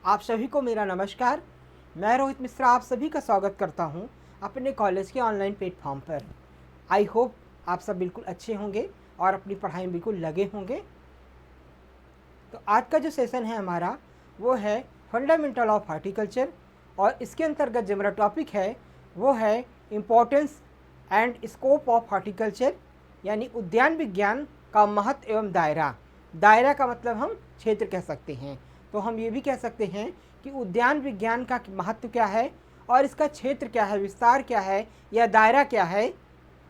आप सभी को मेरा नमस्कार। मैं रोहित मिश्रा आप सभी का स्वागत करता हूं अपने कॉलेज के ऑनलाइन प्लेटफॉर्म पर। आई होप आप सब बिल्कुल अच्छे होंगे और अपनी पढ़ाई में बिल्कुल लगे होंगे। तो आज का जो सेशन है हमारा वो है फंडामेंटल ऑफ हॉर्टिकल्चर, और इसके अंतर्गत जो मेरा टॉपिक है वो है importance and scope of horticulture, यानी उद्यान विज्ञान का महत्व एवं दायरा। दायरा का मतलब हम क्षेत्र कह सकते हैं, तो हम ये भी कह सकते हैं कि उद्यान विज्ञान का महत्व क्या है और इसका क्षेत्र क्या है, विस्तार क्या है या दायरा क्या है,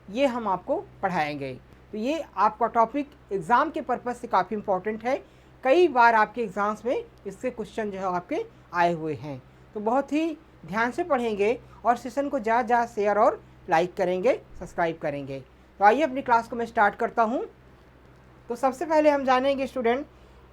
ये हम आपको पढ़ाएंगे। तो ये आपका टॉपिक एग्ज़ाम के पर्पज़ से काफ़ी इम्पोर्टेंट है। कई बार आपके एग्ज़ाम्स में इससे क्वेश्चन जो है आपके आए हुए हैं, तो बहुत ही ध्यान से पढ़ेंगे और सेशन को ज़्यादा ज़्यादा शेयर और लाइक करेंगे, सब्सक्राइब करेंगे। तो आइए अपनी क्लास को मैं स्टार्ट करता हूँ। तो सबसे पहले हम जानेंगे स्टूडेंट,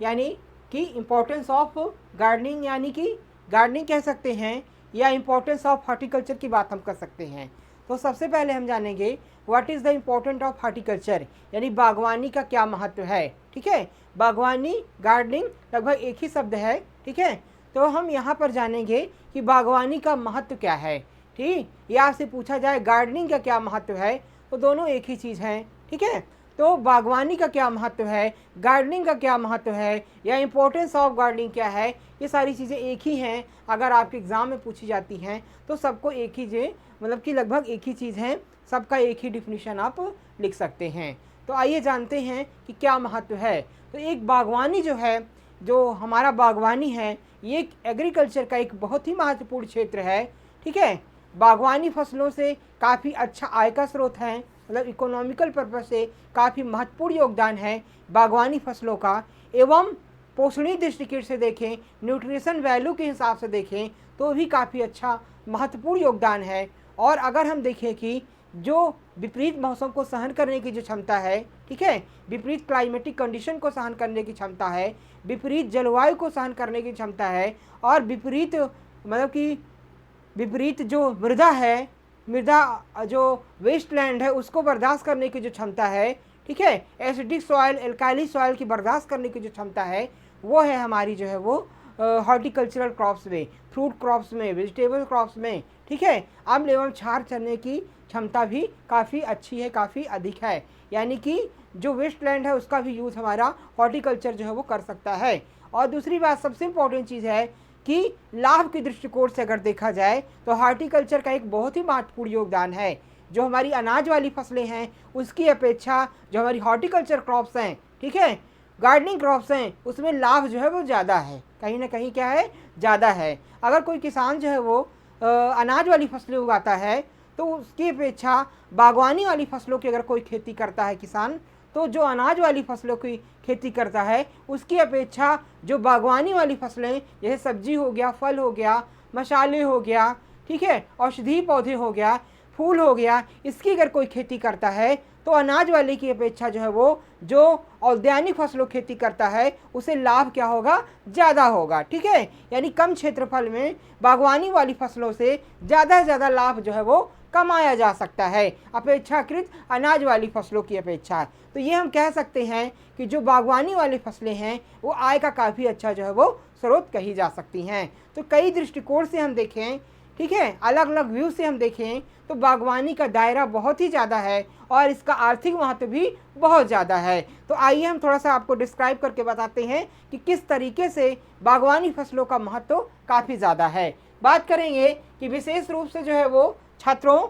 यानी कि इम्पोर्टेंस ऑफ गार्डनिंग, यानी कि गार्डनिंग कह सकते हैं या इम्पोर्टेंस ऑफ हॉर्टिकल्चर की बात हम कर सकते हैं। तो सबसे पहले हम जानेंगे what is the important of horticulture, यानी बागवानी का क्या महत्व है। ठीक है, बागवानी गार्डनिंग लगभग एक ही शब्द है। ठीक है, तो हम यहाँ पर जानेंगे कि बागवानी का महत्व क्या है। ठीक, या आपसे पूछा जाए गार्डनिंग का क्या महत्व है, तो दोनों एक ही चीज़ हैं। ठीक है, तो बागवानी का क्या महत्व है, गार्डनिंग का क्या महत्व है, या इम्पोर्टेंस ऑफ गार्डनिंग क्या है, ये सारी चीज़ें एक ही हैं। अगर आपके एग्ज़ाम में पूछी जाती हैं तो सबको एक ही मतलब कि लगभग एक ही चीज़ है, सबका एक ही डिफिनीशन आप लिख सकते हैं। तो आइए जानते हैं कि क्या महत्व है। तो एक बागवानी जो है, जो हमारा बागवानी है, ये एग्रीकल्चर का एक बहुत ही महत्वपूर्ण क्षेत्र है। ठीक है, बागवानी फसलों से काफ़ी अच्छा आय का स्रोत है, मतलब इकोनॉमिकल पर्पज से काफ़ी महत्वपूर्ण योगदान है बागवानी फसलों का। एवं पोषणीय दृष्टिकोण से देखें, न्यूट्रिशन वैल्यू के हिसाब से देखें तो भी काफ़ी अच्छा महत्वपूर्ण योगदान है। और अगर हम देखें कि जो विपरीत मौसम को सहन करने की जो क्षमता है, ठीक है, विपरीत क्लाइमेटिक कंडीशन को सहन करने की क्षमता है, विपरीत जलवायु को सहन करने की क्षमता है, और विपरीत मतलब कि विपरीत जो मृदा है, मृदा जो वेस्टलैंड है उसको बर्दाश्त करने की जो क्षमता है, ठीक है, एसिडिक सॉइल, एल्काइली सॉइल की बर्दाश्त करने की जो क्षमता है, वो है हमारी जो है वो हॉर्टिकल्चरल क्रॉप्स में, फ्रूट क्रॉप्स में, वेजिटेबल क्रॉप्स में। ठीक है, अम्ल एवं क्षार चलने की क्षमता भी काफ़ी अच्छी है, काफ़ी अधिक है। यानी कि जो वेस्टलैंड है उसका भी यूज़ हमारा हॉर्टिकल्चर जो है वो कर सकता है। और दूसरी बात सबसे इम्पोर्टेंट चीज़ है कि लाभ के दृष्टिकोण से अगर देखा जाए तो हॉर्टिकल्चर का एक बहुत ही महत्वपूर्ण योगदान है। जो हमारी अनाज वाली फसलें हैं उसकी अपेक्षा जो हमारी हॉर्टिकल्चर क्रॉप्स हैं, ठीक है, गार्डनिंग क्रॉप्स हैं, उसमें लाभ जो है वो ज़्यादा है, कहीं ना कहीं क्या है, ज़्यादा है। अगर कोई किसान जो है वो अनाज वाली फसलें उगाता है तो उसकी अपेक्षा बागवानी वाली फसलों की अगर कोई खेती करता है किसान, तो जो अनाज वाली फसलों की खेती करता है उसकी अपेक्षा जो बागवानी वाली फसलें जैसे सब्जी हो गया, फल हो गया, मसाले हो गया, ठीक है, औषधीय पौधे हो गया, फूल हो गया, इसकी अगर कोई खेती करता है तो अनाज वाले की अपेक्षा जो है वो जो औद्यानिक फसलों खेती करता है उसे लाभ क्या होगा, ज़्यादा होगा। ठीक है, यानी कम क्षेत्रफल में बागवानी वाली फसलों से ज़्यादा लाभ जो है वो कमाया जा सकता है अपेक्षाकृत अनाज वाली फसलों की अपेक्षा। तो ये हम कह सकते हैं कि जो बागवानी वाली फसलें हैं वो आय का काफ़ी अच्छा जो है वो स्रोत कही जा सकती हैं। तो कई दृष्टिकोण से हम देखें, ठीक है, अलग अलग व्यू से हम देखें तो बागवानी का दायरा बहुत ही ज़्यादा है और इसका आर्थिक महत्व भी बहुत ज़्यादा है। तो आइए हम थोड़ा सा आपको डिस्क्राइब करके बताते हैं कि किस तरीके से बागवानी फसलों का महत्व काफ़ी ज़्यादा है। बात करेंगे कि विशेष रूप से जो है वो छात्रों,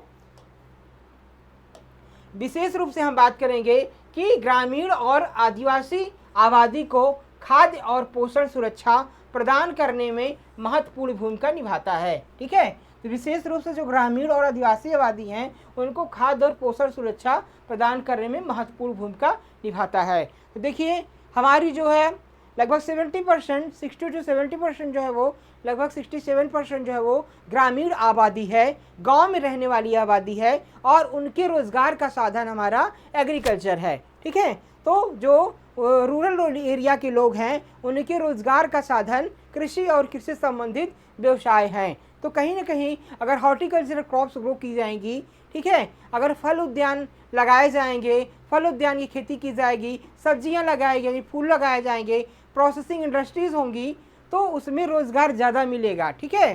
विशेष रूप से हम बात करेंगे कि ग्रामीण और आदिवासी आबादी को खाद्य और पोषण सुरक्षा प्रदान करने में महत्वपूर्ण भूमिका निभाता है। ठीक है, तो विशेष रूप से जो ग्रामीण और आदिवासी आबादी हैं उनको खाद्य और पोषण सुरक्षा प्रदान करने में महत्वपूर्ण भूमिका निभाता है। तो देखिए हमारी जो है लगभग 70%, 60 to 70% जो है वो, लगभग 67% जो है वो ग्रामीण आबादी है, गांव में रहने वाली आबादी है, और उनके रोज़गार का साधन हमारा एग्रीकल्चर है। ठीक है, तो जो रूरल एरिया के लोग हैं उनके रोज़गार का साधन कृषि और कृषि संबंधित व्यवसाय हैं। तो कहीं ना कहीं अगर हॉर्टिकल्चरल क्रॉप्स ग्रो की जाएंगी, ठीक है, अगर फल उद्यान लगाए जाएंगे, फल उद्यान की खेती की जाएगी, सब्जियां लगाई जाएंगी, फूल लगाए जाएंगे, प्रोसेसिंग इंडस्ट्रीज़ होंगी, तो उसमें रोज़गार ज़्यादा मिलेगा। ठीक है,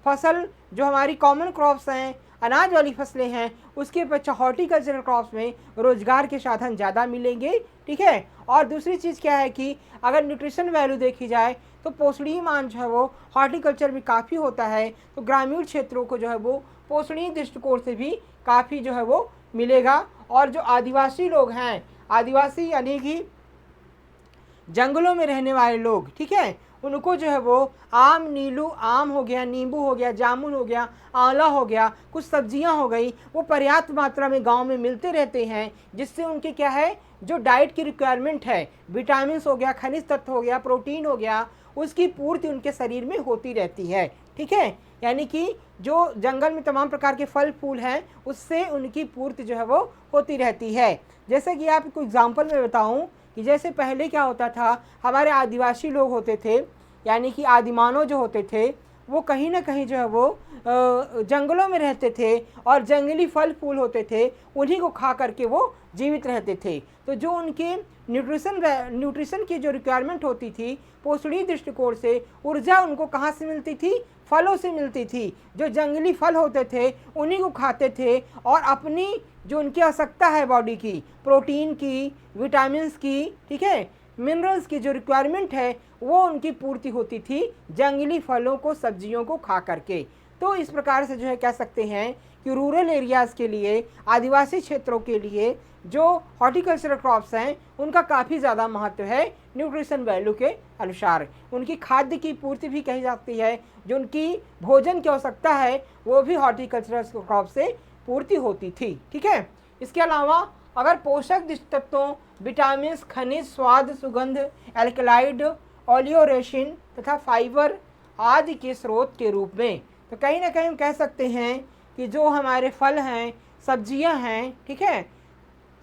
फसल जो हमारी कॉमन क्रॉप्स हैं, अनाज वाली फसलें हैं, उसके अपेक्षा हॉर्टिकल्चरल क्रॉप्स में रोज़गार के साधन ज़्यादा मिलेंगे। ठीक है, और दूसरी चीज़ क्या है कि अगर न्यूट्रिशन वैल्यू देखी जाए तो पोषणीय मान जो है वो हॉर्टिकल्चर में काफ़ी होता है, तो ग्रामीण क्षेत्रों को जो है वो पोषणीय दृष्टिकोण से भी काफ़ी जो है वो मिलेगा। और जो आदिवासी लोग हैं, आदिवासी यानी कि जंगलों में रहने वाले लोग, ठीक है, उनको जो है वो आम, नीलू आम हो गया, नींबू हो गया, जामुन हो गया, आंवला हो गया, कुछ सब्जियां हो गई, वो पर्याप्त मात्रा में गांव में मिलते रहते हैं, जिससे उनके क्या है, जो डाइट की रिक्वायरमेंट है, विटामिन हो गया, खनिज तत्व हो गया, प्रोटीन हो गया, उसकी पूर्ति उनके शरीर में होती रहती है। ठीक है, यानी कि जो जंगल में तमाम प्रकार के फल फूल हैं, उससे उनकी पूर्ति जो है वो होती रहती है। जैसे कि आपको एग्जाम्पल में बताऊं कि जैसे पहले क्या होता था, हमारे आदिवासी लोग होते थे, यानी कि आदिमानव जो होते थे, वो कहीं ना कहीं जो है वो जंगलों में रहते थे और जंगली फल फूल होते थे, उन्हीं को खा करके वो जीवित रहते थे। तो जो उनके न्यूट्रिशन की जो रिक्वायरमेंट होती थी, पोषणीय दृष्टिकोण से ऊर्जा उनको कहाँ से मिलती थी, फलों से मिलती थी। जो जंगली फल होते थे उन्हीं को खाते थे और अपनी जो उनकी आवश्यकता है बॉडी की, प्रोटीन की, विटामिन्स की, ठीक है, मिनरल्स की जो रिक्वायरमेंट है वो उनकी पूर्ति होती थी जंगली फलों को, सब्जियों को खा करके। तो इस प्रकार से जो है कह सकते हैं कि रूरल एरियाज़ के लिए, आदिवासी क्षेत्रों के लिए जो हॉर्टिकल्चरल क्रॉप्स हैं उनका काफ़ी ज़्यादा महत्व है न्यूट्रिशन वैल्यू के अनुसार। उनकी खाद्य की पूर्ति भी कही जाती है, जो उनकी भोजन की आवश्यकता है वो भी हॉर्टिकल्चरल क्रॉप से पूर्ति होती थी। ठीक है, इसके अलावा अगर पोषक तत्वों, विटामिन, खनिज, स्वाद, सुगंध, एल्कलाइड, ओलियोरेशिन तथा फाइबर आदि के स्रोत के रूप में, तो कहीं ना कहीं हम कह सकते हैं कि जो हमारे फल हैं, सब्जियां हैं, ठीक है,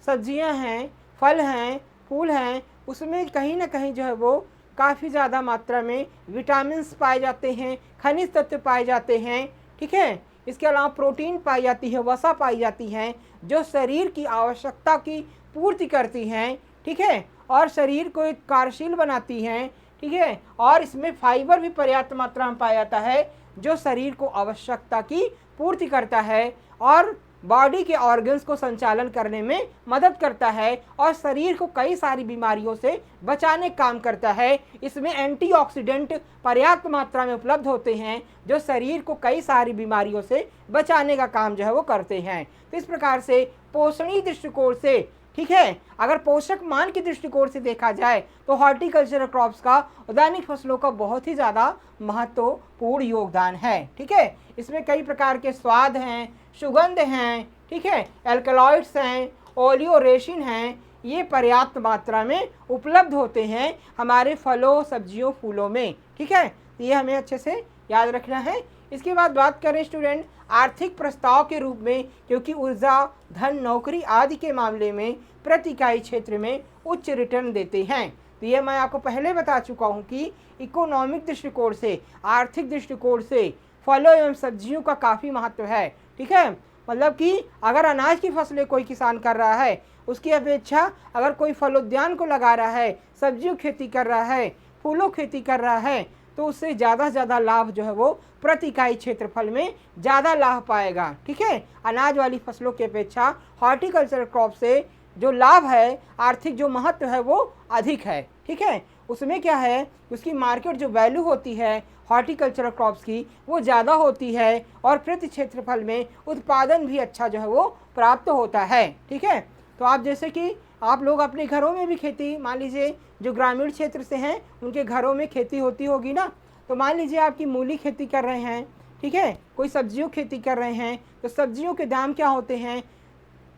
सब्जियां हैं, फल हैं, फूल हैं, उसमें कहीं ना कहीं जो है वो काफ़ी ज़्यादा मात्रा में विटामिन्स पाए जाते हैं, खनिज तत्व पाए जाते हैं। ठीक है, इसके अलावा प्रोटीन पाई जाती है, वसा पाई जाती हैं, जो शरीर की आवश्यकता की पूर्ति करती हैं। ठीक है, और शरीर को एक कार्यशील बनाती हैं। ठीक है, और इसमें फाइबर भी पर्याप्त मात्रा में पाया जाता है, जो शरीर को आवश्यकता की पूर्ति करता है और बॉडी के ऑर्गन्स को संचालन करने में मदद करता है और शरीर को कई सारी बीमारियों से बचाने का काम करता है। इसमें एंटीऑक्सीडेंट पर्याप्त मात्रा में उपलब्ध होते हैं, जो शरीर को कई सारी बीमारियों से बचाने का काम जो है वो करते हैं। तो इस प्रकार से पोषणीय दृष्टिकोण से, ठीक है, अगर पोषक मान के दृष्टिकोण से देखा जाए तो हॉर्टिकल्चरल क्रॉप्स का, उद्यानिक फसलों का बहुत ही ज़्यादा महत्वपूर्ण योगदान है। ठीक है, इसमें कई प्रकार के स्वाद हैं, सुगंध हैं, ठीक है, एल्कलॉइड्स हैं, ओलियोरेशिन हैं, ये पर्याप्त मात्रा में उपलब्ध होते हैं हमारे फलों, सब्जियों, फूलों में। ठीक है, तो ये हमें अच्छे से याद रखना है। इसके बाद बात करें स्टूडेंट आर्थिक प्रस्ताव के रूप में, क्योंकि ऊर्जा, धन, नौकरी आदि के मामले में प्रति इकाई क्षेत्र में उच्च रिटर्न देते हैं। तो ये मैं आपको पहले बता चुका हूँ कि इकोनॉमिक दृष्टिकोण से, आर्थिक दृष्टिकोण से फलों एवं सब्जियों का काफ़ी महत्व है। ठीक है, मतलब कि अगर अनाज की फसलें कोई किसान कर रहा है, उसकी अपेक्षा अगर कोई फलोद्यान को लगा रहा है, सब्जियों खेती कर रहा है, फूलों खेती कर रहा है, तो उससे ज़्यादा से ज़्यादा लाभ जो है वो प्रति इकाई क्षेत्रफल में ज़्यादा लाभ पाएगा। ठीक है, अनाज वाली फसलों की अपेक्षा हॉर्टिकल्चरल क्रॉप से जो लाभ है, आर्थिक जो महत्व है वो अधिक है। ठीक है, उसमें क्या है, उसकी मार्केट जो वैल्यू होती है हॉर्टिकल्चरल क्रॉप्स की वो ज़्यादा होती है और प्रति क्षेत्रफल में उत्पादन भी अच्छा जो है वो प्राप्त होता है। ठीक है, तो आप जैसे कि आप लोग अपने घरों में भी खेती, मान लीजिए जो ग्रामीण क्षेत्र से हैं उनके घरों में खेती होती होगी ना, तो मान लीजिए आपकी मूली खेती कर रहे हैं, ठीक है, कोई सब्जियों खेती कर रहे हैं, तो सब्जियों के दाम क्या होते हैं,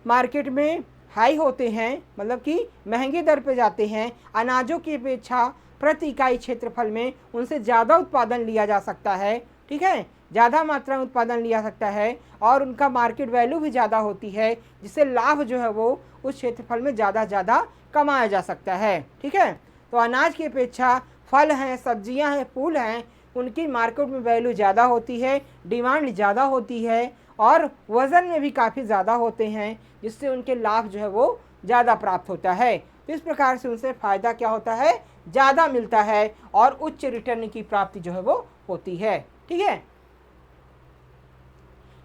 मार्केट में हाई होते हैं, मतलब कि महंगे दर पे जाते हैं। अनाजों की अपेक्षा प्रति इकाई क्षेत्रफल में उनसे ज़्यादा उत्पादन लिया जा सकता है। ठीक है, ज़्यादा मात्रा में उत्पादन लिया सकता है और उनका मार्केट वैल्यू भी ज़्यादा होती है, जिससे लाभ जो है वो उस क्षेत्रफल में ज़्यादा कमाया जा सकता है। ठीक है, तो अनाज की अपेक्षा फल हैं, सब्जियां हैं, फूल हैं, उनकी मार्केट में वैल्यू ज़्यादा होती है, डिमांड ज़्यादा होती है और वज़न में भी काफ़ी ज़्यादा होते हैं, जिससे उनके लाभ जो है वो ज़्यादा प्राप्त होता है। तो इस प्रकार से उनसे फ़ायदा क्या होता है, ज़्यादा मिलता है और उच्च रिटर्न की प्राप्ति जो है वो होती है। ठीक है,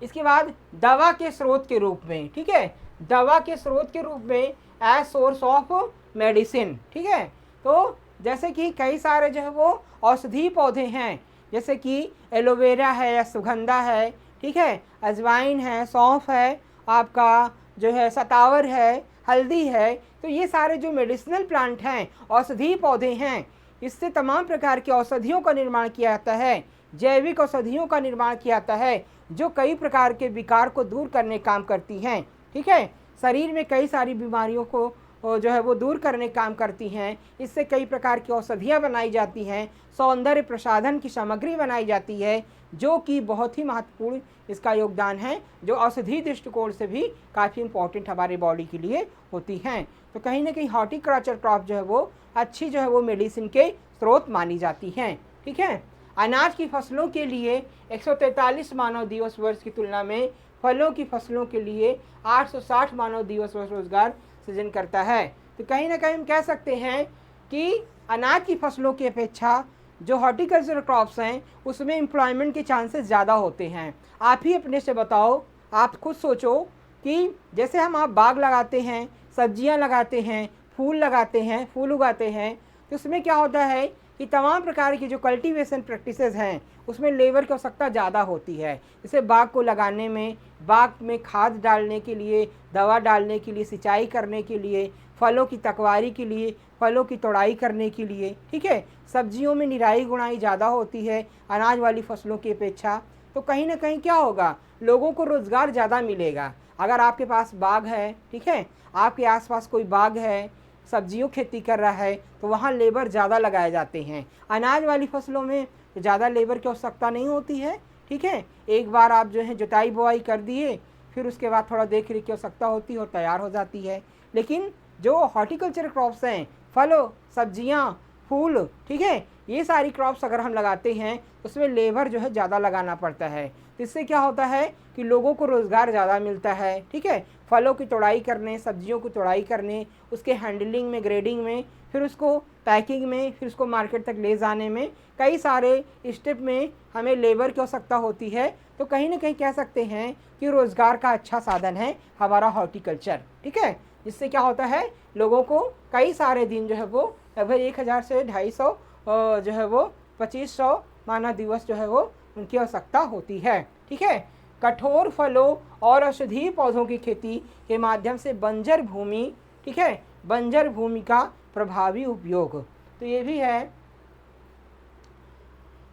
इसके बाद दवा के स्रोत के रूप में, ठीक है, दवा के स्रोत के रूप में एज सोर्स ऑफ मेडिसिन। ठीक है, तो जैसे कि कई सारे जो है वो औषधीय पौधे हैं, जैसे कि एलोवेरा है या सुगंधा है, ठीक है, अजवाइन है, सौंफ है, आपका जो है सतावर है, हल्दी है, तो ये सारे जो मेडिसिनल प्लांट हैं, औषधीय पौधे हैं, इससे तमाम प्रकार की औषधियों का निर्माण किया जाता है, जैविक औषधियों का निर्माण किया जाता है, जो कई प्रकार के विकार को दूर करने काम करती हैं। ठीक है, शरीर में कई सारी बीमारियों को जो है वो दूर करने काम करती हैं। इससे कई प्रकार की औषधियाँ बनाई जाती हैं, सौंदर्य प्रसाधन की सामग्री बनाई जाती है, जो कि बहुत ही महत्वपूर्ण इसका योगदान है, जो औषधि दृष्टिकोण से भी काफ़ी इंपॉर्टेंट हमारे बॉडी के लिए होती हैं। तो कहीं ना कहीं हॉर्टिकल्चर क्रॉप जो है वो अच्छी जो है वो मेडिसिन के स्रोत मानी जाती हैं। ठीक है, अनाज की फसलों के लिए 143 मानव दिवस वर्ष की तुलना में फलों की फसलों के लिए 860 मानव दिवस वर्ष रोजगार सृजन करता है। तो कहीं ना कहीं हम कह सकते हैं कि अनाज की फसलों की अपेक्षा जो हॉर्टिकल्चर क्रॉप्स हैं उसमें एम्प्लॉयमेंट के चांसेस ज़्यादा होते हैं। आप ही अपने से बताओ, आप खुद सोचो कि जैसे आप बाग लगाते हैं, सब्जियां लगाते हैं, फूल लगाते हैं, फूल उगाते हैं, तो उसमें क्या होता है कि तमाम प्रकार की जो कल्टीवेशन प्रैक्टिसेस हैं उसमें लेबर की आवश्यकता ज़्यादा होती है। जैसे बाग को लगाने में, बाग में खाद डालने के लिए, दवा डालने के लिए, सिंचाई करने के लिए, फलों की तकवारी के लिए, फलों की तोड़ाई करने के लिए। ठीक है, सब्जियों में निराई गुणाई ज़्यादा होती है अनाज वाली फसलों की अपेक्षा। तो कहीं ना कहीं क्या होगा, लोगों को रोज़गार ज़्यादा मिलेगा। अगर आपके पास बाग है, ठीक है, आपके आसपास कोई बाग है, सब्जियों खेती कर रहा है, तो वहाँ लेबर ज़्यादा लगाए जाते हैं। अनाज वाली फसलों में ज़्यादा लेबर की आवश्यकता नहीं होती है। ठीक है, एक बार आप जो है जुताई बुआई कर दिए, फिर उसके बाद थोड़ा देख रेख की आवश्यकता होती है और तैयार हो जाती है। लेकिन जो हॉर्टिकल्चर क्रॉप्स हैं, फलों, सब्जियां, फूल, ठीक है, ये सारी क्रॉप्स अगर हम लगाते हैं उसमें लेबर जो है ज़्यादा लगाना पड़ता है। तो इससे क्या होता है कि लोगों को रोज़गार ज़्यादा मिलता है। ठीक है, फलों की तोड़ाई करने, सब्जियों की तोड़ाई करने, उसके हैंडलिंग में, ग्रेडिंग में, फिर उसको पैकिंग में, फिर उसको मार्केट तक ले जाने में, कई सारे स्टेप में हमें लेबर की आवश्यकता होती है। तो कहीं ना कहीं कह सकते हैं कि रोज़गार का अच्छा साधन है हमारा हॉर्टिकल्चर। ठीक है, जिससे क्या होता है, लोगों को कई सारे दिन जो है वो लगभग 1000 से 250 जो है वो 2500 मानव दिवस जो है वो उनकी आवश्यकता होती है। ठीक है, कठोर फलों और औषधीय पौधों की खेती के माध्यम से बंजर भूमि, ठीक है, बंजर भूमि का प्रभावी उपयोग, तो ये भी है।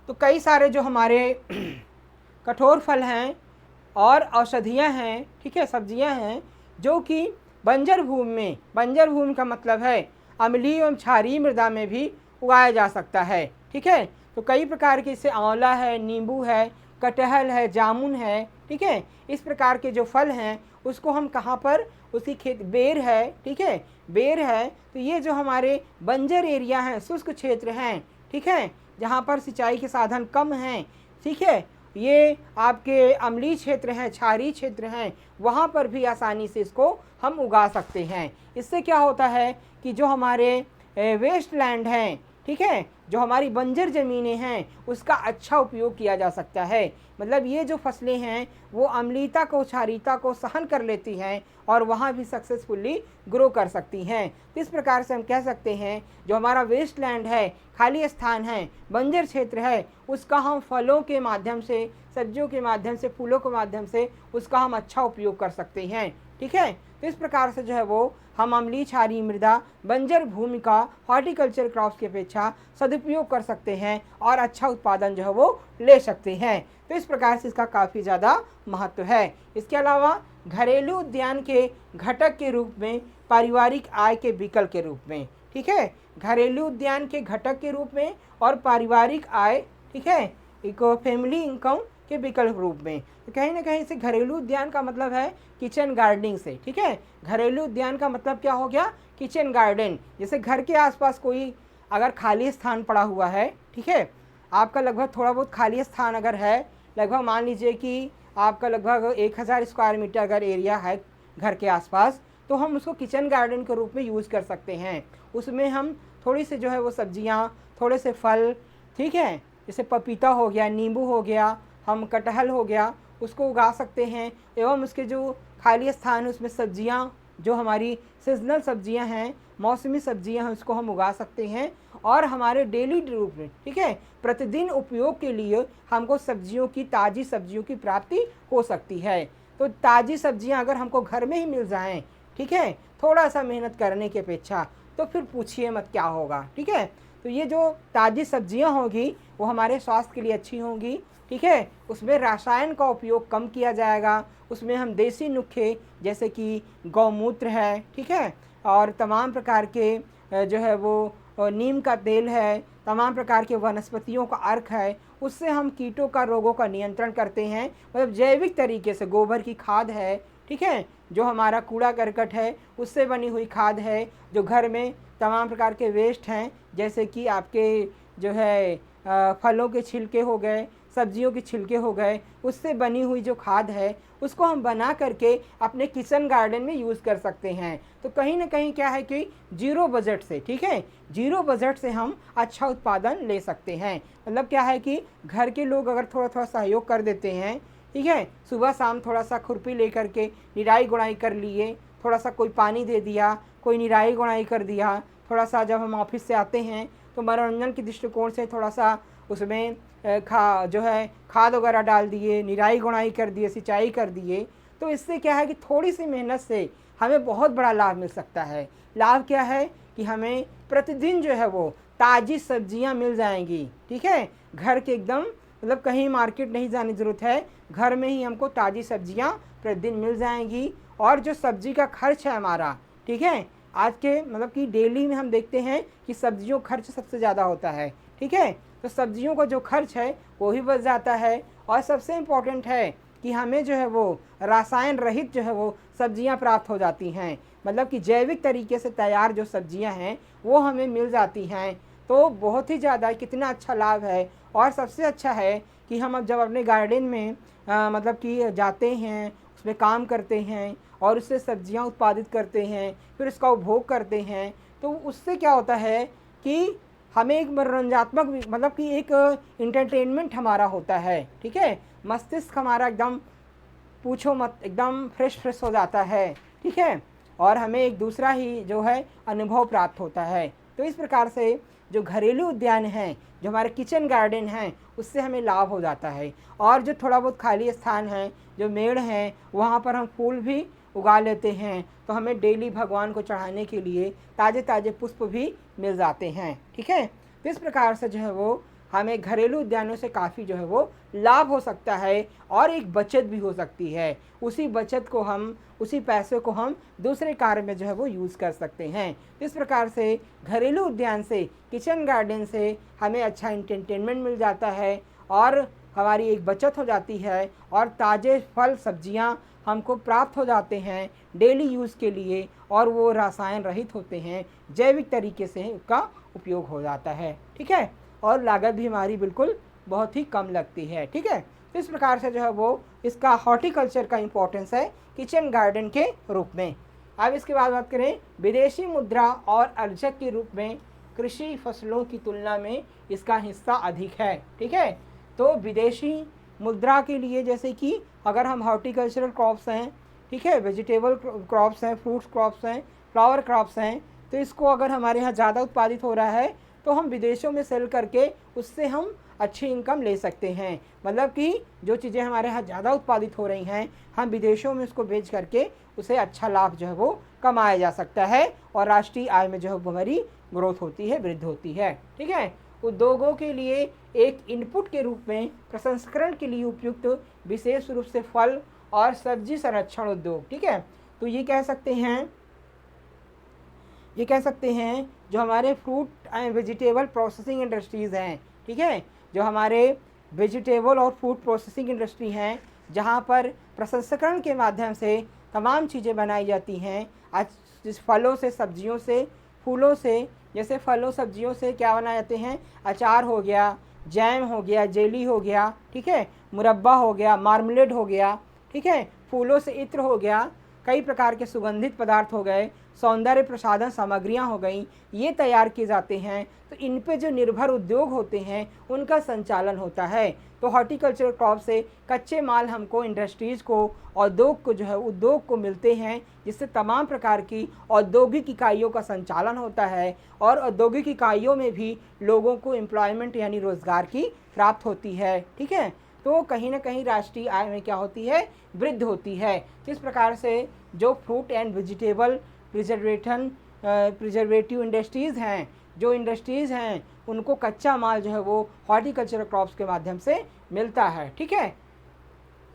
तो कई सारे जो हमारे कठोर फल हैं और औषधियाँ हैं, ठीक है, सब्जियाँ हैं, जो कि बंजर भूमि में, बंजर भूमि का मतलब है अम्लीय एवं क्षारीय मृदा में भी उगाया जा सकता है। ठीक है, तो कई प्रकार के, इससे आंवला है, नींबू है, कटहल है, जामुन है, ठीक है, इस प्रकार के जो फल हैं उसको हम कहाँ पर, उसकी खेत, बेर है, ठीक है, बेर है, तो ये जो हमारे बंजर एरिया हैं, शुष्क क्षेत्र हैं, ठीक है, जहाँ पर सिंचाई के साधन कम हैं, ठीक है, ये आपके अम्लीय क्षेत्र हैं, क्षारीय क्षेत्र हैं, वहाँ पर भी आसानी से इसको हम उगा सकते हैं। इससे क्या होता है कि जो हमारे वेस्ट लैंड हैं, ठीक है, जो हमारी बंजर ज़मीनें हैं, उसका अच्छा उपयोग किया जा सकता है। मतलब ये जो फसलें हैं वो अम्लीयता को, क्षारीयता को सहन कर लेती हैं और वहाँ भी सक्सेसफुली ग्रो कर सकती हैं। तो इस प्रकार से हम कह सकते हैं जो हमारा वेस्ट लैंड है, खाली स्थान है, बंजर क्षेत्र है, उसका हम फलों के माध्यम से, सब्जियों के माध्यम से, फूलों के माध्यम से उसका हम अच्छा उपयोग कर सकते हैं। ठीक है, तो इस प्रकार से जो है वो हम अम्लीय क्षारीय मृदा, बंजर भूमि का हॉर्टिकल्चर क्रॉप्स की अपेक्षा सदुपयोग कर सकते हैं और अच्छा उत्पादन जो है वो ले सकते हैं। तो इस प्रकार से इसका काफ़ी ज़्यादा महत्व है। इसके अलावा घरेलू उद्यान के घटक के रूप में, पारिवारिक आय के विकल्प के रूप में, ठीक है, घरेलू उद्यान के घटक के रूप में और पारिवारिक आय, ठीक है, एक फैमिली इनकम के विकल्प रूप में। तो कहीं ना कहीं से घरेलू उद्यान का मतलब है किचन गार्डनिंग से। ठीक है, घरेलू उद्यान का मतलब क्या हो गया, किचन गार्डन। जैसे घर के आसपास कोई अगर खाली स्थान पड़ा हुआ है, ठीक है, आपका लगभग थोड़ा बहुत खाली स्थान अगर है, लगभग मान लीजिए कि आपका लगभग 1000 स्क्वायर मीटर अगर एरिया है घर के आसपास, तो हम उसको किचन गार्डन के रूप में यूज़ कर सकते हैं। उसमें हम थोड़ी सी जो है वो सब्जियाँ, थोड़े से फल, ठीक है, जैसे पपीता हो गया, नींबू हो गया, हम कटहल हो गया, उसको उगा सकते हैं। एवं उसके जो खाली स्थान है उसमें सब्जियाँ, जो हमारी सीजनल सब्जियां हैं, मौसमी सब्जियां हैं, उसको हम उगा सकते हैं और हमारे डेली रूप में, ठीक है, प्रतिदिन उपयोग के लिए हमको सब्जियों की, ताज़ी सब्जियों की प्राप्ति हो सकती है। तो ताज़ी सब्जियां अगर हमको घर में ही मिल जाएं, ठीक है, थोड़ा सा मेहनत करने की अपेक्षा, तो फिर पूछिए मत क्या होगा, ठीक है। तो ये जो ताज़ी सब्जियां होगी वो हमारे स्वास्थ्य के लिए अच्छी होंगी, ठीक है। उसमें रसायन का उपयोग कम किया जाएगा, उसमें हम देसी नुस्खे जैसे कि गौमूत्र है, ठीक है, और तमाम प्रकार के जो है वो नीम का तेल है, तमाम प्रकार के वनस्पतियों का अर्क है, उससे हम कीटों का, रोगों का नियंत्रण करते हैं। मतलब जैविक तरीके से गोबर की खाद है, ठीक है, जो हमारा कूड़ा करकट है उससे बनी हुई खाद है, जो घर में तमाम प्रकार के वेस्ट हैं जैसे कि आपके जो है फलों के छिलके हो गए, सब्जियों के छिलके हो गए, उससे बनी हुई जो खाद है उसको हम बना करके अपने किचन गार्डन में यूज़ कर सकते हैं। तो कहीं ना कहीं क्या है कि जीरो बजट से, ठीक है, जीरो बजट से हम अच्छा उत्पादन ले सकते हैं। मतलब क्या है कि घर के लोग अगर थोड़ा थोड़ा सहयोग कर देते हैं, ठीक है, सुबह शाम थोड़ा सा खुरपी लेकर के निराई गुड़ाई कर लिए, थोड़ा सा कोई पानी दे दिया, कोई निराई गुड़ाई कर दिया, थोड़ा सा जब हम ऑफिस से आते हैं तो मनोरंजन के दृष्टिकोण से थोड़ा सा उसमें जो है खाद वगैरह डाल दिए, निराई गुड़ाई कर दिए, सिंचाई कर दिए, तो इससे क्या है कि थोड़ी सी मेहनत से हमें बहुत बड़ा लाभ मिल सकता है। लाभ क्या है कि हमें प्रतिदिन जो है वो ताज़ी सब्जियां मिल जाएंगी, ठीक है, घर के एकदम, मतलब कहीं मार्केट नहीं जाने की ज़रूरत है, घर में ही हमको ताज़ी सब्जियां प्रतिदिन मिल जाएंगी। और जो सब्जी का खर्च है हमारा, ठीक है, आज के मतलब कि डेली में हम देखते हैं कि सब्जियों खर्च सबसे ज़्यादा होता है, ठीक है, तो सब्जियों का जो खर्च है वो भी बच जाता है। और सबसे इम्पोर्टेंट है कि हमें जो है वो रसायन रहित जो है वो सब्जियां प्राप्त हो जाती हैं, मतलब कि जैविक तरीके से तैयार जो सब्जियां हैं वो हमें मिल जाती हैं। तो बहुत ही ज़्यादा कितना अच्छा लाभ है। और सबसे अच्छा है कि हम अब जब अपने गार्डन में मतलब कि जाते हैं, उसमें काम करते हैं और उससे सब्जियां उत्पादित करते हैं, फिर उसका उपभोग करते हैं, तो उससे क्या होता है कि हमें एक मनोरंजनात्मक, मतलब कि एक इंटरटेनमेंट हमारा होता है, ठीक है, मस्तिष्क हमारा एकदम पूछो मत एकदम फ्रेश हो जाता है, ठीक है, और हमें एक दूसरा ही जो है अनुभव प्राप्त होता है। तो इस प्रकार से जो घरेलू उद्यान हैं, जो हमारे किचन गार्डन हैं, उससे हमें लाभ हो जाता है। और जो थोड़ा बहुत खाली स्थान है, जो मेड़ हैं, वहाँ पर हम फूल भी उगा लेते हैं, तो हमें डेली भगवान को चढ़ाने के लिए ताज़े ताज़े पुष्प भी मिल जाते हैं, ठीक है। तो इस प्रकार से जो है वो हमें घरेलू उद्यानों से काफ़ी जो है वो लाभ हो सकता है और एक बचत भी हो सकती है। उसी बचत को हम, उसी पैसे को हम दूसरे कार्य में जो है वो यूज़ कर सकते हैं। इस प्रकार से घरेलू उद्यान से, किचन गार्डन से हमें अच्छा एंटरटेनमेंट मिल जाता है और हमारी एक बचत हो जाती है और ताज़े फल सब्जियां हमको प्राप्त हो जाते हैं डेली यूज़ के लिए, और वो रसायन रहित होते हैं, जैविक तरीके से उसका उपयोग हो जाता है, ठीक है, और लागत भी हमारी बिल्कुल बहुत ही कम लगती है, ठीक है। तो इस प्रकार से जो है वो इसका हॉर्टिकल्चर का इम्पोर्टेंस है किचन गार्डन के रूप में। अब इसके बाद बात करें विदेशी मुद्रा और अर्जक के रूप में, कृषि फसलों की तुलना में इसका हिस्सा अधिक है, ठीक है। तो विदेशी मुद्रा के लिए जैसे कि अगर हम हॉर्टिकल्चरल क्रॉप्स हैं, ठीक है, वेजिटेबल क्रॉप्स हैं, फ्रूट्स क्रॉप्स हैं, फ्लावर क्रॉप्स हैं, तो इसको अगर हमारे यहाँ ज़्यादा उत्पादित हो रहा है तो हम विदेशों में सेल करके उससे हम अच्छी इनकम ले सकते हैं। मतलब कि जो चीज़ें हमारे यहाँ ज़्यादा उत्पादित हो रही हैं, हम विदेशों में उसको बेच करके उसे अच्छा लाभ जो है वो कमाया जा सकता है और राष्ट्रीय आय में जो है वो हमारी ग्रोथ होती है, वृद्धि होती है, ठीक है। उद्योगों के लिए एक इनपुट के रूप में प्रसंस्करण के लिए उपयुक्त विशेष रूप से फल और सब्जी संरक्षण उद्योग, ठीक है। तो ये कह सकते हैं जो हमारे fruit and vegetable processing industries हैं, ठीक है, जो हमारे वेजिटेबल और फूड प्रोसेसिंग इंडस्ट्री हैं, जहाँ पर प्रसंस्करण के माध्यम से तमाम चीज़ें बनाई जाती हैं। आज जिस फलों से, सब्जियों से, फूलों से, जैसे फलों सब्जियों से क्या बनाए जाते हैं, अचार हो गया, जैम हो गया, जेली हो गया, ठीक है, मुरब्बा हो गया, मार्मलेड हो गया, ठीक है, फूलों से इत्र हो गया। कई प्रकार के सुगंधित पदार्थ हो गए, सौंदर्य प्रसाधन सामग्रियां हो गई, ये तैयार किए जाते हैं। तो इन पे जो निर्भर उद्योग होते हैं उनका संचालन होता है। तो हॉर्टिकल्चरल क्रॉप से कच्चे माल हमको इंडस्ट्रीज़ को, उद्योग को जो है उद्योग को मिलते हैं, जिससे तमाम प्रकार की औद्योगिक इकाइयों का संचालन होता है और औद्योगिक इकाइयों में भी लोगों को एम्प्लॉयमेंट यानी रोज़गार की प्राप्त होती है। ठीक है, तो कहीं ना कहीं राष्ट्रीय आय में क्या होती है, वृद्धि होती है। तो इस प्रकार से जो fruit and vegetable preservative industries हैं, जो इंडस्ट्रीज़ हैं उनको कच्चा माल जो है वो हॉर्टिकल्चरल क्रॉप्स के माध्यम से मिलता है। ठीक है,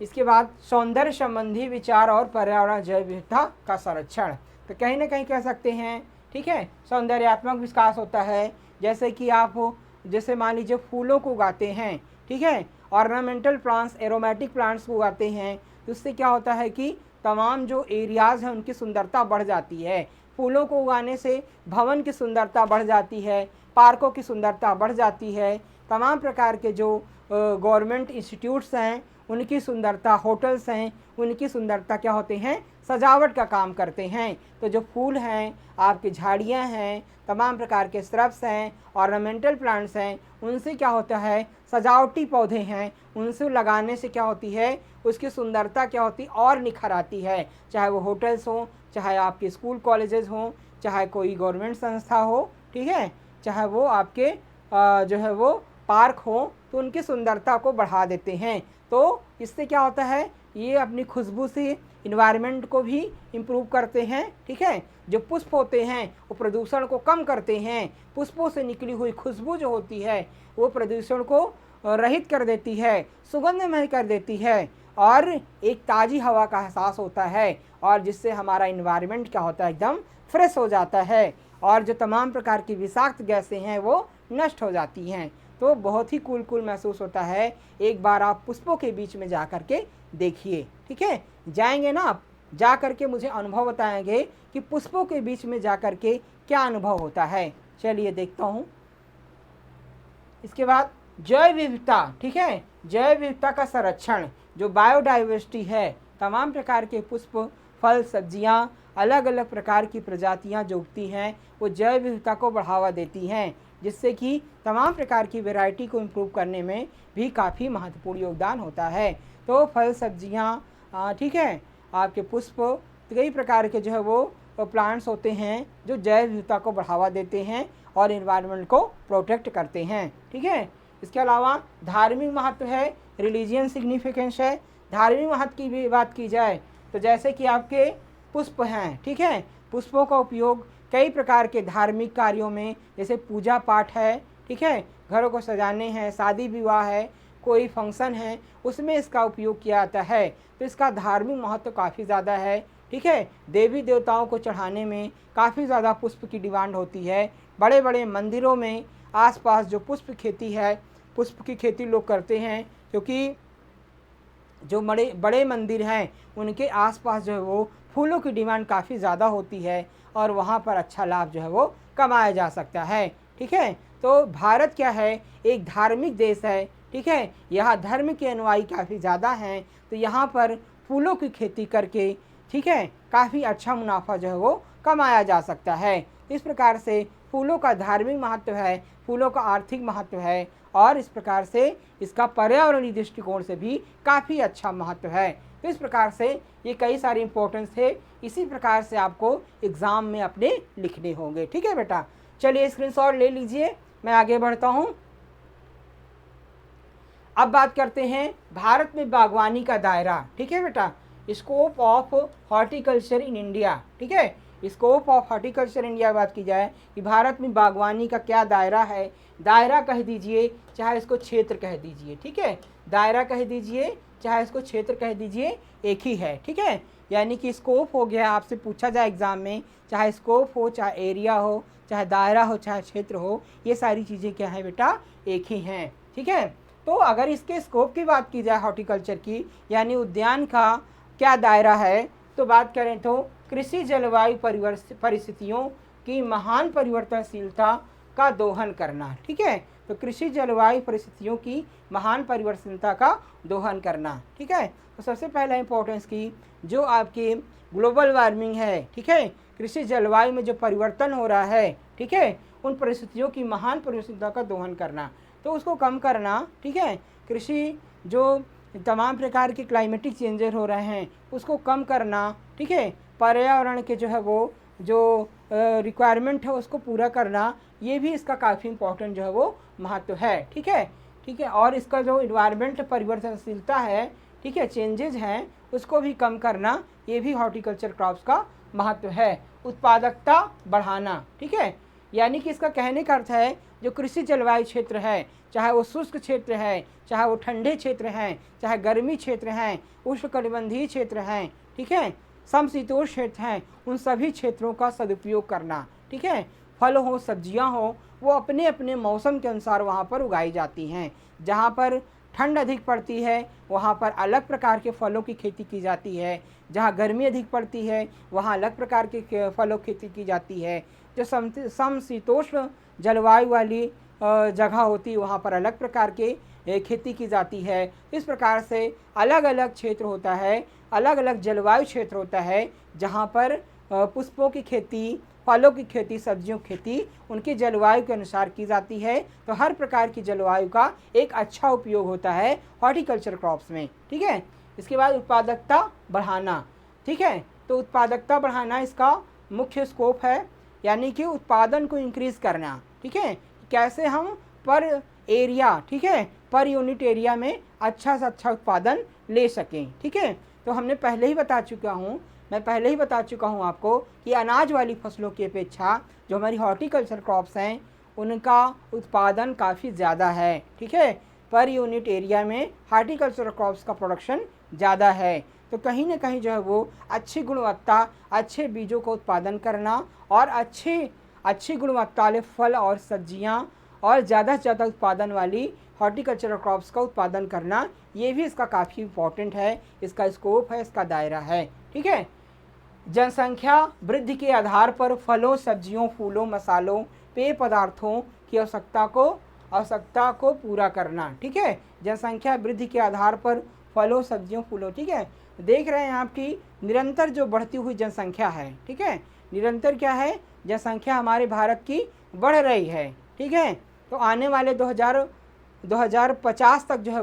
इसके बाद सौंदर्य संबंधी विचार और पर्यावरण जैव विविधता का संरक्षण। तो कहीं ना कहीं कह सकते हैं, ठीक है, सौंदर्यात्मक विकास होता है। जैसे कि आप जैसे मान लीजिए फूलों को उगाते हैं, ठीक है, ऑर्नामेंटल प्लांट्स, एरोमेटिक प्लांट्स को उगाते हैं, तो उससे क्या होता है कि तमाम जो एरियाज़ हैं उनकी सुंदरता बढ़ जाती है। फूलों को उगाने से भवन की सुंदरता बढ़ जाती है, पार्कों की सुंदरता बढ़ जाती है, तमाम प्रकार के जो गवर्नमेंट इंस्टीट्यूट्स हैं उनकी सुंदरता, होटल्स हैं उनकी सुंदरता क्या होते हैं, सजावट का काम करते हैं। तो जो फूल हैं, आपकी झाड़ियाँ हैं, तमाम प्रकार के श्रब्स हैं, ऑर्नामेंटल प्लांट्स हैं, उनसे क्या होता है, सजावटी पौधे हैं, उनसे लगाने से क्या होती है, उसकी सुंदरता क्या होती और निखर आती है। चाहे वो होटल्स हों, चाहे आपके स्कूल कॉलेजेस हों, चाहे कोई गवर्नमेंट संस्था हो, ठीक है, चाहे वो आपके जो है वो पार्क हो, तो उनकी सुंदरता को बढ़ा देते हैं। तो इससे क्या होता है, ये अपनी खुशबू से इन्वायरमेंट को भी इम्प्रूव करते हैं। ठीक है, जो पुष्प होते हैं वो प्रदूषण को कम करते हैं। पुष्पों से निकली हुई खुशबू जो होती है वो प्रदूषण को रहित कर देती है, सुगंधमय कर देती है और एक ताज़ी हवा का एहसास होता है, और जिससे हमारा इन्वायरमेंट क्या होता है, एकदम फ्रेश हो जाता है और जो तमाम प्रकार की विषाक्त गैसें हैं वो नष्ट हो जाती हैं। तो बहुत ही कूल महसूस होता है। एक बार आप पुष्पों के बीच में जा कर के देखिए। ठीक है, जाएंगे ना आप, जा कर के मुझे अनुभव बताएंगे कि पुष्पों के बीच में जा कर के क्या अनुभव होता है। चलिए देखता हूँ। इसके बाद जैव विविधता। ठीक है, जैव विविधता का संरक्षण, जो बायोडाइवर्सिटी है, तमाम प्रकार के पुष्प, फल, सब्जियां, अलग अलग प्रकार की प्रजातियां जो उगती हैं वो जैव विविधता को बढ़ावा देती हैं, जिससे कि तमाम प्रकार की वैरायटी को इम्प्रूव करने में भी काफ़ी महत्वपूर्ण योगदान होता है। तो फल, सब्जियां, ठीक है, आपके पुष्प, कई प्रकार के जो है वो प्लांट्स होते हैं जो जैव विविधता को बढ़ावा देते हैं और इन्वायरमेंट को प्रोटेक्ट करते हैं। ठीक है, इसके अलावा धार्मिक महत्व है, रिलीजियन सिग्निफिकेंस है। धार्मिक महत्व की भी बात की जाए तो जैसे कि आपके पुष्प हैं, ठीक है, पुष्पों का उपयोग कई प्रकार के धार्मिक कार्यों में, जैसे पूजा पाठ है, ठीक है, घरों को सजाने हैं, शादी विवाह है, कोई फंक्शन है, उसमें इसका उपयोग किया जाता है। तो इसका धार्मिक महत्व काफ़ी ज़्यादा है। ठीक है, देवी देवताओं को चढ़ाने में काफ़ी ज़्यादा पुष्प की डिमांड होती है। बड़े बड़े मंदिरों में आसपास जो पुष्प खेती है, पुष्प की खेती लोग करते हैं, क्योंकि जो बड़े बड़े मंदिर हैं उनके आसपास जो है वो फूलों की डिमांड काफ़ी ज़्यादा होती है और वहाँ पर अच्छा लाभ जो है वो कमाया जा सकता है। ठीक है, तो भारत क्या है, एक धार्मिक देश है। ठीक है, यहाँ धर्म के अनुयायी काफ़ी ज़्यादा हैं, तो यहाँ पर फूलों की खेती करके, ठीक है, काफ़ी अच्छा मुनाफा जो है वो कमाया जा सकता है। इस प्रकार से फूलों का धार्मिक महत्व है, फूलों का आर्थिक महत्व है और इस प्रकार से इसका पर्यावरणीय दृष्टिकोण से भी काफ़ी अच्छा महत्व है। तो इस प्रकार से ये कई सारे इंपॉर्टेंस थे, इसी प्रकार से आपको एग्ज़ाम में अपने लिखने होंगे। ठीक है बेटा, चलिए स्क्रीनशॉट ले लीजिए, मैं आगे बढ़ता हूँ। अब बात करते हैं भारत में बागवानी का दायरा। ठीक है बेटा, scope of horticulture in India. ठीक है, स्कोप ऑफ हॉर्टिकल्चर इंडिया बात की जाए कि भारत में बागवानी का क्या दायरा है। दायरा कह दीजिए, चाहे इसको क्षेत्र कह दीजिए। ठीक है, दायरा कह दीजिए, चाहे इसको क्षेत्र कह दीजिए, एक ही है। ठीक है, यानी कि स्कोप हो गया, आपसे पूछा जाए एग्ज़ाम में, चाहे स्कोप हो, चाहे एरिया हो, चाहे दायरा हो, चाहे क्षेत्र हो, ये सारी चीज़ें क्या है बेटा, एक ही हैं। ठीक है, तो अगर इसके स्कोप की बात की जाए हॉर्टिकल्चर की, यानी उद्यान का क्या दायरा है, तो बात करें तो कृषि जलवायु परिस्थितियों की महान परिवर्तनशीलता का दोहन करना। ठीक है, तो कृषि जलवायु परिस्थितियों की महान परिवर्तनशीलता का दोहन करना। ठीक है, तो सबसे पहला इंपॉर्टेंस की जो आपके ग्लोबल वार्मिंग है, ठीक है, कृषि जलवायु में जो परिवर्तन हो रहा है, ठीक है, उन परिस्थितियों की महान परिस्थितियों का दोहन करना, तो उसको कम करना, ठीक है, कृषि जो तमाम प्रकार के क्लाइमेटिक चेंजेस हो रहे हैं उसको कम करना, ठीक है, पर्यावरण के जो है वो जो रिक्वायरमेंट है उसको पूरा करना, ये भी इसका काफ़ी इम्पोर्टेंट जो है वो महत्व है, ठीक है, ठीक है। और इसका जो इन्वायरमेंट परिवर्तनशीलता है, ठीक है, चेंजेज हैं, उसको भी कम करना, ये भी हॉर्टिकल्चर क्रॉप्स का महत्व है। उत्पादकता बढ़ाना, ठीक है, यानी कि इसका कहने का अर्थ है जो कृषि जलवायु क्षेत्र है, चाहे वो शुष्क क्षेत्र है, चाहे वो ठंडे क्षेत्र हैं, चाहे गर्मी क्षेत्र हैं, उष्णकटिबंधीय क्षेत्र हैं, ठीक है, समशीतोष्ण क्षेत्र हैं, उन सभी क्षेत्रों का सदुपयोग करना, ठीक है। फल हो, सब्जियां हो, वो अपने अपने मौसम के अनुसार वहाँ पर उगाई जाती हैं। जहाँ पर ठंड अधिक पड़ती है वहाँ पर अलग प्रकार के फलों की खेती की जाती है, जहाँ गर्मी अधिक पड़ती है वहाँ अलग प्रकार के फलों की खेती की जाती है। जो समशीतोष्ण जलवायु वाली जगह होती है वहाँ पर अलग प्रकार के खेती की जाती है। इस प्रकार से अलग अलग क्षेत्र होता है, अलग अलग जलवायु क्षेत्र होता है, जहाँ पर पुष्पों की खेती, फलों की खेती, सब्जियों की खेती उनकी जलवायु के अनुसार की जाती है। तो हर प्रकार की जलवायु का एक अच्छा उपयोग होता है हॉर्टिकल्चर क्रॉप्स में, ठीक है। इसके बाद उत्पादकता बढ़ाना, ठीक है, तो उत्पादकता बढ़ाना इसका मुख्य स्कोप है, यानी कि उत्पादन को इंक्रीज करना, ठीक है, कैसे हम पर एरिया, ठीक है, पर यूनिट एरिया में अच्छा से अच्छा उत्पादन ले सकें, ठीक है। तो हमने पहले ही बता चुका हूँ, मैं पहले ही बता चुका हूँ आपको कि अनाज वाली फसलों की अपेक्षा जो हमारी हॉर्टिकल्चर क्रॉप्स हैं उनका उत्पादन काफ़ी ज़्यादा है, ठीक है, पर यूनिट एरिया में हॉर्टिकल्चर क्रॉप्स का प्रोडक्शन ज़्यादा है। तो कहीं ना कहीं जो है वो अच्छी गुणवत्ता, अच्छे बीजों का उत्पादन करना और अच्छी गुणवत्ता वाले फल और सब्जियां और ज़्यादा से ज़्यादा उत्पादन वाली हॉर्टिकल्चरल क्रॉप्स का उत्पादन करना, ये भी इसका काफ़ी इम्पोर्टेंट है, इसका स्कोप है, इसका दायरा है, ठीक है। जनसंख्या वृद्धि के आधार पर फलों, सब्जियों, फूलों, मसालों, पेय पदार्थों की आवश्यकता को पूरा करना, ठीक है। जनसंख्या वृद्धि के आधार पर फलों, सब्जियों, फूलों, ठीक है। देख रहे हैं आपकी निरंतर जो बढ़ती हुई जनसंख्या है, ठीक है, निरंतर क्या है, जनसंख्या हमारे भारत की बढ़ रही है, ठीक है। तो आने वाले 2050 तक जो है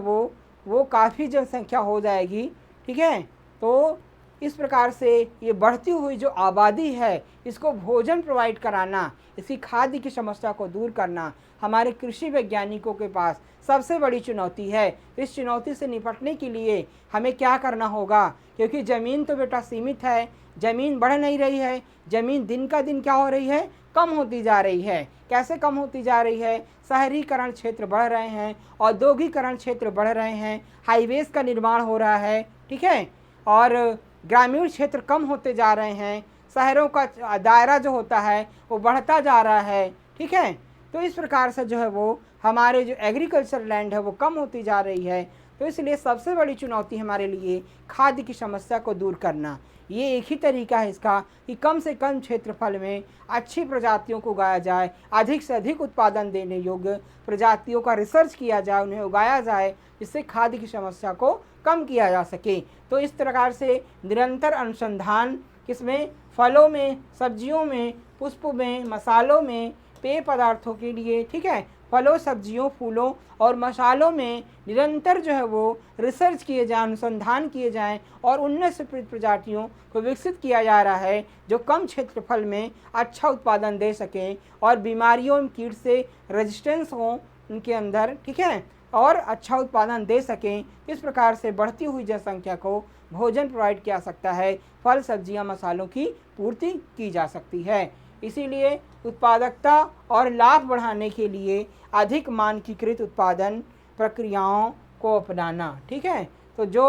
वो काफ़ी जनसंख्या हो जाएगी, ठीक है। तो इस प्रकार से ये बढ़ती हुई जो आबादी है इसको भोजन प्रोवाइड कराना, इसकी खाद्य की समस्या को दूर करना हमारे कृषि वैज्ञानिकों के पास सबसे बड़ी चुनौती है। इस चुनौती से निपटने के लिए हमें क्या करना होगा, क्योंकि ज़मीन तो बेटा सीमित है, ज़मीन बढ़ नहीं रही है, ज़मीन दिन का दिन क्या हो रही है, कम होती जा रही है। कैसे कम होती जा रही है, शहरीकरण क्षेत्र बढ़ रहे हैं, औद्योगिकरण क्षेत्र बढ़ रहे हैं, हाईवेज का निर्माण हो रहा है, ठीक है, और ग्रामीण क्षेत्र कम होते जा रहे हैं, शहरों का दायरा जो होता है वो बढ़ता जा रहा है, ठीक है। तो इस प्रकार से जो है वो हमारे जो एग्रीकल्चर लैंड है वो कम होती जा रही है। तो इसलिए सबसे बड़ी चुनौती हमारे लिए खाद्य की समस्या को दूर करना। ये एक ही तरीका है इसका कि कम से कम क्षेत्रफल में अच्छी प्रजातियों को उगाया जाए, अधिक से अधिक उत्पादन देने योग्य प्रजातियों का रिसर्च किया जाए, उन्हें उगाया जाए, जिससे खाद्य की समस्या को कम किया जा सके। तो इस प्रकार से निरंतर अनुसंधान किसमें, फलों में, सब्जियों में, पुष्प में, मसालों में, पेय पदार्थों के लिए, ठीक है, फलों, सब्जियों, फूलों और मसालों में निरंतर जो है वो रिसर्च किए जाए, अनुसंधान किए जाएं और उन्नत से प्रजातियों को विकसित किया जा रहा है जो कम क्षेत्रफल में अच्छा उत्पादन दे सकें और बीमारियों, कीट से रेजिस्टेंस हो उनके अंदर, ठीक है, और अच्छा उत्पादन दे सकें। इस प्रकार से बढ़ती हुई जनसंख्या को भोजन प्रोवाइड किया सकता है, फल, सब्जियां, मसालों की पूर्ति की जा सकती है। इसीलिए उत्पादकता और लाभ बढ़ाने के लिए अधिक मानकीकृत उत्पादन प्रक्रियाओं को अपनाना, ठीक है। तो जो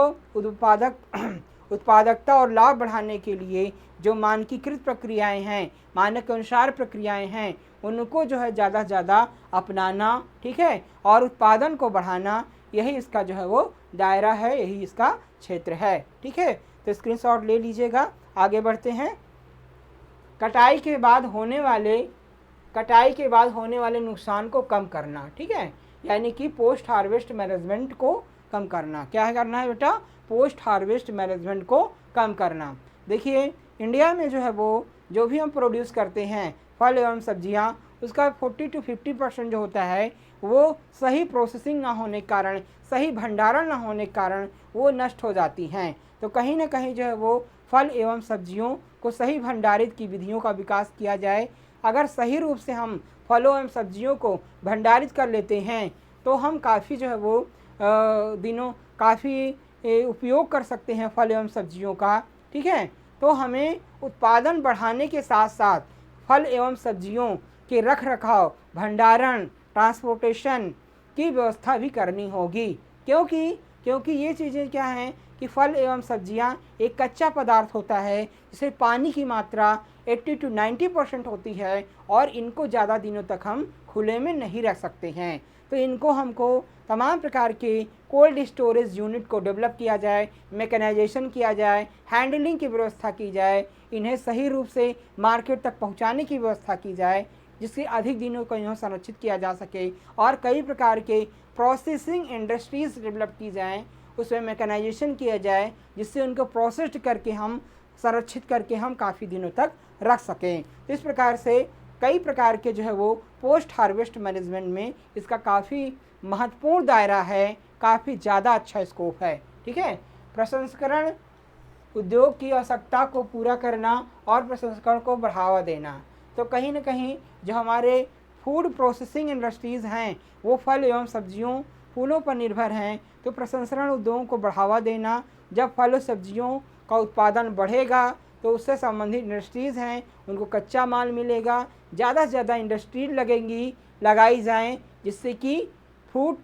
उत्पादकता और लाभ बढ़ाने के लिए जो मानकीकृत प्रक्रियाएं हैं, मानक के अनुसार प्रक्रियाएं हैं, उनको जो है ज़्यादा से ज़्यादा अपनाना, ठीक है, और उत्पादन को बढ़ाना, यही इसका जो है वो दायरा है, यही इसका क्षेत्र है, ठीक है। तो स्क्रीनशॉट ले लीजिएगा। आगे बढ़ते हैं। कटाई के बाद होने वाले नुकसान को कम करना, ठीक है, यानी कि पोस्ट हार्वेस्ट मैनेजमेंट को कम करना। क्या करना है बेटा, पोस्ट हार्वेस्ट मैनेजमेंट को कम करना। देखिए इंडिया में जो है वो जो भी हम प्रोड्यूस करते हैं फल एवं सब्जियां, उसका 40 to 50% जो होता है वो सही प्रोसेसिंग ना होने के कारण, सही भंडारण ना होने के कारण वो नष्ट हो जाती हैं। तो कहीं ना कहीं जो है वो फल एवं सब्जियों को सही भंडारित की विधियों का विकास किया जाए। अगर सही रूप से हम फलों एवं सब्जियों को भंडारित कर लेते हैं तो हम काफ़ी जो है वो दिनों काफ़ी उपयोग कर सकते हैं फल एवं सब्जियों का। ठीक है, तो हमें उत्पादन बढ़ाने के साथ साथ फल एवं सब्जियों के रख रखाव, भंडारण, ट्रांसपोर्टेशन की व्यवस्था भी करनी होगी। क्योंकि ये चीज़ें क्या हैं कि फल एवं सब्जियां एक कच्चा पदार्थ होता है जिसे पानी की मात्रा 80 to 90% होती है और इनको ज़्यादा दिनों तक हम खुले में नहीं रख सकते हैं। तो इनको हमको तमाम प्रकार के कोल्ड स्टोरेज यूनिट को डेवलप किया जाए, मैकेनाइजेशन किया जाए, हैंडलिंग की व्यवस्था की जाए, इन्हें सही रूप से मार्केट तक पहुंचाने की व्यवस्था की जाए जिससे अधिक दिनों को इन्हें संरक्षित किया जा सके, और कई प्रकार के प्रोसेसिंग इंडस्ट्रीज़ डेवलप की जाएँ, उसमें मैकेनाइजेशन किया जाए जिससे उनको प्रोसेस्ड करके हम संरक्षित करके हम काफ़ी दिनों तक रख सकें। तो इस प्रकार से कई प्रकार के जो है वो पोस्ट हार्वेस्ट मैनेजमेंट में इसका काफ़ी महत्वपूर्ण दायरा है, काफ़ी ज़्यादा अच्छा स्कोप है। ठीक है, प्रसंस्करण उद्योग की आवश्यकता को पूरा करना और प्रसंस्करण को बढ़ावा देना। तो कहीं ना कहीं जो हमारे फूड प्रोसेसिंग इंडस्ट्रीज़ हैं वो फल एवं सब्जियों, फूलों पर निर्भर हैं। तो प्रसंस्करण उद्योगों को बढ़ावा देना, जब फल और सब्जियों का उत्पादन बढ़ेगा तो उससे संबंधित इंडस्ट्रीज़ हैं उनको कच्चा माल मिलेगा, ज़्यादा से ज़्यादा इंडस्ट्री लगाई जाएँ जिससे कि फूड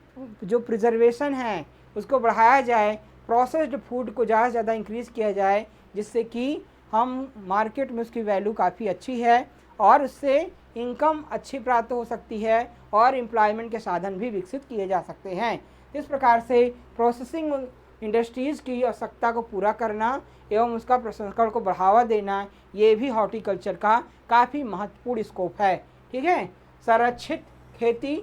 जो प्रिजर्वेशन है उसको बढ़ाया जाए, प्रोसेस्ड फूड को ज़्यादा से ज़्यादा इंक्रीज़ किया जाए जिससे कि हम मार्केट में उसकी वैल्यू काफ़ी अच्छी है और उससे इनकम अच्छी प्राप्त हो सकती है और एम्प्लॉयमेंट के साधन भी विकसित किए जा सकते हैं। इस प्रकार से प्रोसेसिंग इंडस्ट्रीज़ की आवश्यकता को पूरा करना एवं उसका प्रसंस्करण को बढ़ावा देना, ये भी हॉर्टिकल्चर का काफ़ी महत्वपूर्ण स्कोप है। ठीक है, संरक्षित खेती,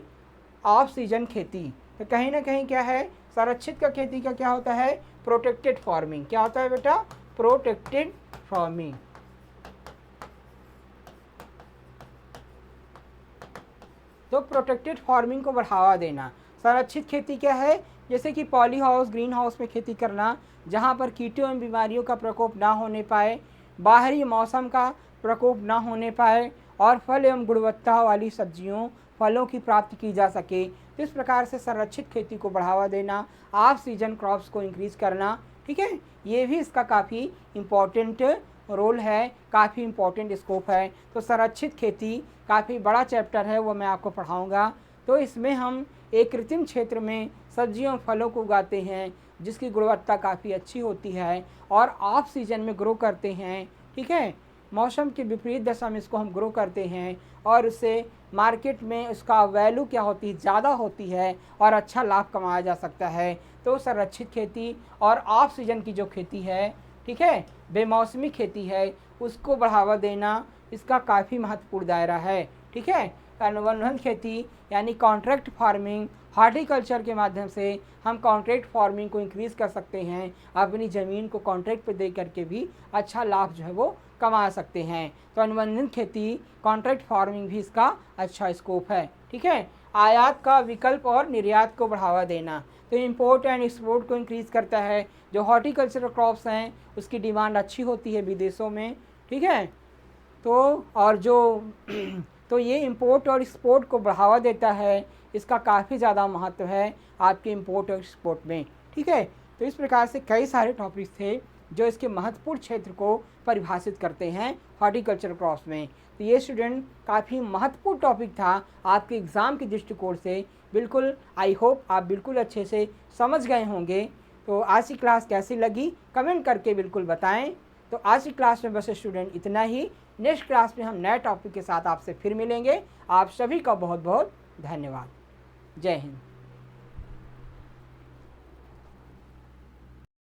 ऑफ सीजन खेती। तो कहीं ना कहीं क्या है, संरक्षित का खेती का क्या होता है, प्रोटेक्टेड फार्मिंग। क्या होता है बेटा, प्रोटेक्टेड फार्मिंग। तो प्रोटेक्टेड फार्मिंग को बढ़ावा देना। संरक्षित खेती क्या है, जैसे कि पॉली हाउस, ग्रीन हाउस में खेती करना जहाँ पर कीटों एवं बीमारियों का प्रकोप ना होने पाए, बाहरी मौसम का प्रकोप ना होने पाए और फल एवं गुणवत्ता वाली सब्जियों, फलों की प्राप्ति की जा सके। इस प्रकार से संरक्षित खेती को बढ़ावा देना, ऑफ सीजन क्रॉप्स को इंक्रीज़ करना। ठीक है, ये भी इसका काफ़ी इम्पॉर्टेंट रोल है, काफ़ी इम्पॉर्टेंट स्कोप है। तो संरक्षित खेती काफ़ी बड़ा चैप्टर है, वो मैं आपको पढ़ाऊँगा। तो इसमें हम एक कृत्रिम क्षेत्र में सब्जियों फलों को उगाते हैं जिसकी गुणवत्ता काफ़ी अच्छी होती है और ऑफ सीजन में ग्रो करते हैं। ठीक है, मौसम के विपरीत दशा में इसको हम ग्रो करते हैं और उससे मार्केट में उसका वैल्यू क्या होती है, ज़्यादा होती है और अच्छा लाभ कमाया जा सकता है। तो संरक्षित खेती और ऑफ सीजन की जो खेती है, ठीक है, बेमौसमी खेती है, उसको बढ़ावा देना इसका काफ़ी महत्वपूर्ण दायरा है। ठीक है, अनुबंध खेती यानी कॉन्ट्रैक्ट फार्मिंग, हॉर्टिकल्चर के माध्यम से हम कॉन्ट्रैक्ट फार्मिंग को इंक्रीज़ कर सकते हैं, अपनी ज़मीन को कॉन्ट्रैक्ट पे दे करके भी अच्छा लाभ जो है वो कमा सकते हैं। तो अनुबंधित खेती, कॉन्ट्रैक्ट फार्मिंग भी इसका अच्छा स्कोप है। ठीक है, आयात का विकल्प और निर्यात को बढ़ावा देना, तो इंपोर्ट एंड एक्सपोर्ट को इंक्रीज़ करता है। जो हॉर्टिकल्चरल क्रॉप्स हैं उसकी डिमांड अच्छी होती है विदेशों में। ठीक है, तो और जो तो ये इंपोर्ट और एक्सपोर्ट को बढ़ावा देता है, इसका काफ़ी ज़्यादा महत्व है आपके इंपोर्ट और एक्सपोर्ट में। ठीक है, तो इस प्रकार से कई सारे टॉपिक्स थे जो इसके महत्वपूर्ण क्षेत्र को परिभाषित करते हैं हॉर्टिकल्चर क्रॉप्स में। तो ये स्टूडेंट काफ़ी महत्वपूर्ण टॉपिक था आपके एग्ज़ाम के दृष्टिकोण से। बिल्कुल आई होप आप बिल्कुल अच्छे से समझ गए होंगे। तो आज की क्लास कैसी लगी कमेंट करके बिल्कुल बताएं। तो आज की क्लास में बस स्टूडेंट इतना ही। नेक्स्ट क्लास में हम नए टॉपिक के साथ आपसे फिर मिलेंगे। आप सभी का बहुत बहुत धन्यवाद। जय हिंद।